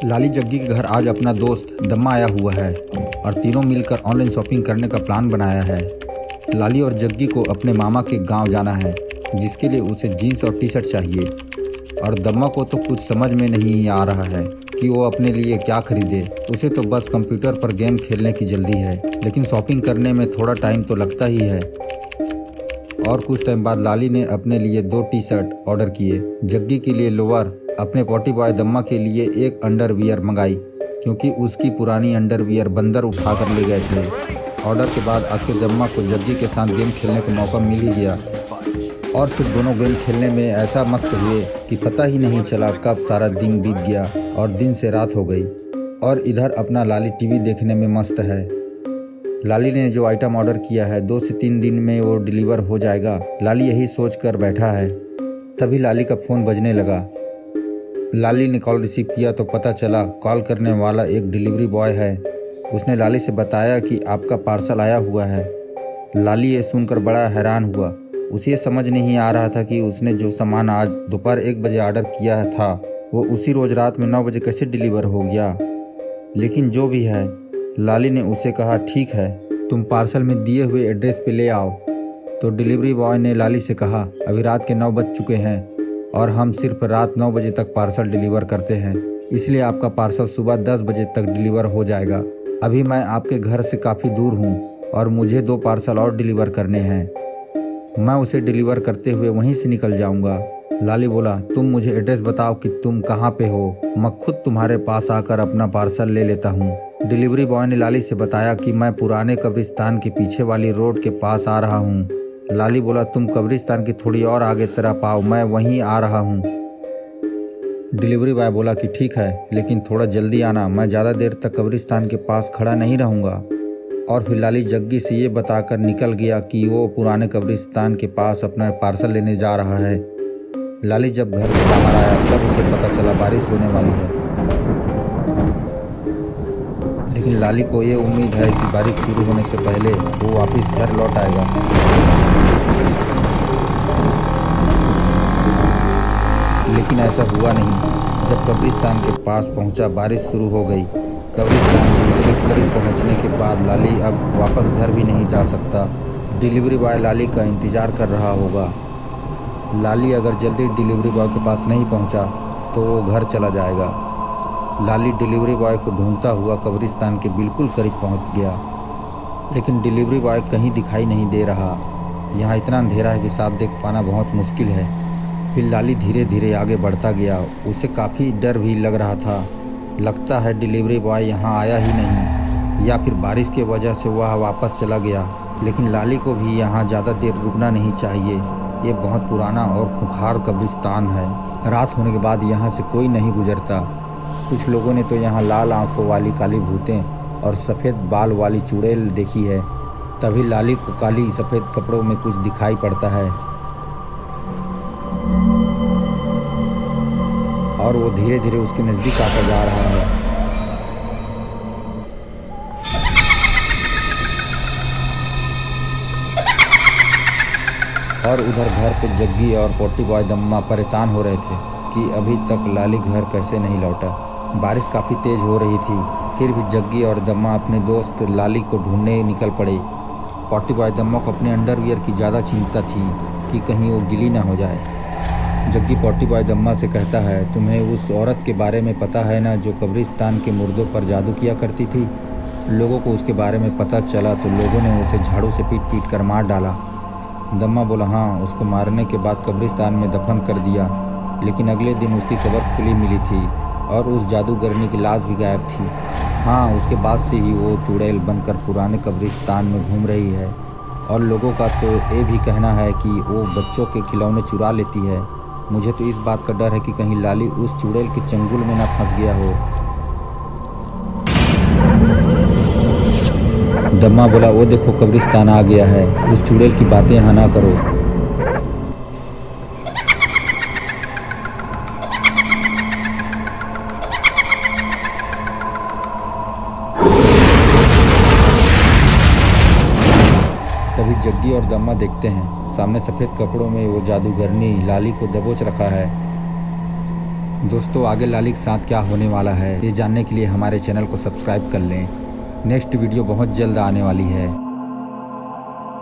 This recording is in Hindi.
लाली जग्गी के घर आज अपना दोस्त दम्मा आया हुआ है और तीनों मिलकर ऑनलाइन शॉपिंग करने का प्लान बनाया है। लाली और जग्गी को अपने मामा के गांव जाना है, जिसके लिए उसे जीन्स और टी शर्ट चाहिए। और दम्मा को तो कुछ समझ में नहीं आ रहा है कि वो अपने लिए क्या खरीदे। उसे तो बस कंप्यूटर पर गेम खेलने की जल्दी है, लेकिन शॉपिंग करने में थोड़ा टाइम तो लगता ही है। और कुछ टाइम बाद लाली ने अपने लिए 2 टी शर्ट ऑर्डर किए, जग्गी के लिए लोअर, अपने पॉटी बॉय दम्मा के लिए एक अंडरवियर मंगाई, क्योंकि उसकी पुरानी अंडरवियर बंदर उठा कर ले गए थे। ऑर्डर के बाद आखिर दम्मा को जग्गी के साथ गेम खेलने का मौका मिल ही गया और फिर दोनों गेम खेलने में ऐसा मस्त हुए कि पता ही नहीं चला कब सारा दिन बीत गया और दिन से रात हो गई। और इधर अपना लाली टीवी देखने में मस्त है। लाली ने जो आइटम ऑर्डर किया है 2 से 3 दिन में वो डिलीवर हो जाएगा। लाली यही सोच कर बैठा है, तभी लाली का फ़ोन बजने लगा। लाली ने कॉल रिसीव किया तो पता चला कॉल करने वाला एक डिलीवरी बॉय है। उसने लाली से बताया कि आपका पार्सल आया हुआ है। लाली ये सुनकर बड़ा हैरान हुआ। उसे ये समझ नहीं आ रहा था कि उसने जो सामान आज दोपहर 1 बजे ऑर्डर किया था वो उसी रोज़ रात में 9 बजे कैसे डिलीवर हो गया। लेकिन जो भी है, लाली ने उसे कहा, ठीक है, तुम पार्सल में दिए हुए एड्रेस पे ले आओ। तो डिलीवरी बॉय ने लाली से कहा, अभी रात के 9 बज चुके हैं और हम सिर्फ रात 9 बजे तक पार्सल डिलीवर करते हैं, इसलिए आपका पार्सल सुबह 10 बजे तक डिलीवर हो जाएगा। अभी मैं आपके घर से काफ़ी दूर हूँ और मुझे 2 पार्सल और डिलीवर करने हैं। मैं उसे डिलीवर करते हुए वहीं से निकल जाऊँगा। लाली बोला, तुम मुझे एड्रेस बताओ कि तुम कहाँ पे हो, मैं खुद तुम्हारे पास आकर अपना पार्सल ले लेता हूँ। डिलीवरी बॉय ने लाली से बताया कि मैं पुराने कब्रिस्तान के पीछे वाली रोड के पास आ रहा हूँ। लाली बोला, तुम कब्रिस्तान की थोड़ी और आगे तरफ आओ, मैं वहीं आ रहा हूँ। डिलीवरी बॉय बोला कि ठीक है, लेकिन थोड़ा जल्दी आना, मैं ज़्यादा देर तक कब्रिस्तान के पास खड़ा नहीं रहूँगा। और फिर लाली जग्गी से ये बताकर निकल गया कि वो पुराने कब्रिस्तान के पास अपना पार्सल लेने जा रहा है। लाली जब घर से बाहर आया तब उसे पता चला बारिश होने वाली है, लेकिन लाली को ये उम्मीद है कि बारिश शुरू होने से पहले वो वापस घर लौट आएगा। लेकिन ऐसा हुआ नहीं। जब कब्रिस्तान के पास पहुंचा, बारिश शुरू हो गई। कब्रिस्तान के करीब पहुंचने के बाद लाली अब वापस घर भी नहीं जा सकता। डिलीवरी बॉय लाली का इंतज़ार कर रहा होगा। लाली अगर जल्दी डिलीवरी बॉय के पास नहीं पहुंचा तो वो घर चला जाएगा। लाली डिलीवरी बॉय को ढूंढता हुआ कब्रिस्तान के बिल्कुल करीब पहुंच गया, लेकिन डिलीवरी बॉय कहीं दिखाई नहीं दे रहा। यहाँ इतना अंधेरा है कि साफ देख पाना बहुत मुश्किल है। फिर लाली धीरे धीरे आगे बढ़ता गया। उसे काफ़ी डर भी लग रहा था। लगता है डिलीवरी बॉय यहाँ आया ही नहीं, या फिर बारिश की वजह से वह वापस चला गया। लेकिन लाली को भी यहाँ ज़्यादा देर रुकना नहीं चाहिए। ये बहुत पुराना और खूंखार कब्रिस्तान है। रात होने के बाद यहाँ से कोई नहीं गुजरता। कुछ लोगों ने तो यहाँ लाल आंखों वाली काली भूतें और सफ़ेद बाल वाली चुड़ैल देखी है। तभी लाली को काली सफ़ेद कपड़ों में कुछ दिखाई पड़ता है और वो धीरे धीरे उसके नज़दीक आता जा रहा है। और उधर घर पे जग्गी और पोटी बॉय दम्मा परेशान हो रहे थे कि अभी तक लाली घर कैसे नहीं लौटा। बारिश काफ़ी तेज़ हो रही थी, फिर भी जग्गी और दम्मा अपने दोस्त लाली को ढूंढने निकल पड़े। पोटी बॉय दम्मा को अपने अंडरवियर की ज़्यादा चिंता थी कि कहीं वो गीली ना हो जाए। जग्गी पोटी बॉय दम्मा से कहता है, तुम्हें उस औरत के बारे में पता है ना जो कब्रिस्तान के मुर्दों पर जादू किया करती थी? लोगों को उसके बारे में पता चला तो लोगों ने उसे झाड़ू से पीट पीट कर मार डाला। दम्मा बोला, हाँ, उसको मारने के बाद कब्रिस्तान में दफन कर दिया, लेकिन अगले दिन उसकी कब्र खुली मिली थी और उस जादूगरनी की लाश भी गायब थी। हाँ, उसके बाद से ही वो चुड़ैल बनकर पुराने कब्रिस्तान में घूम रही है और लोगों का तो ये भी कहना है कि वो बच्चों के खिलौने चुरा लेती है। मुझे तो इस बात का डर है कि कहीं लाली उस चुड़ैल के चंगुल में ना फंस गया हो। दम्मा बोला, वो देखो कब्रिस्तान आ गया है, उस चुड़ैल की बातें यहाँ ना करो। तभी जग्गी और दम्मा देखते हैं सामने सफ़ेद कपड़ों में वो जादूगरनी लाली को दबोच रखा है। दोस्तों आगे लाली के साथ क्या होने वाला है ये जानने के लिए हमारे चैनल को सब्सक्राइब कर लें। नेक्स्ट वीडियो बहुत जल्द आने वाली है।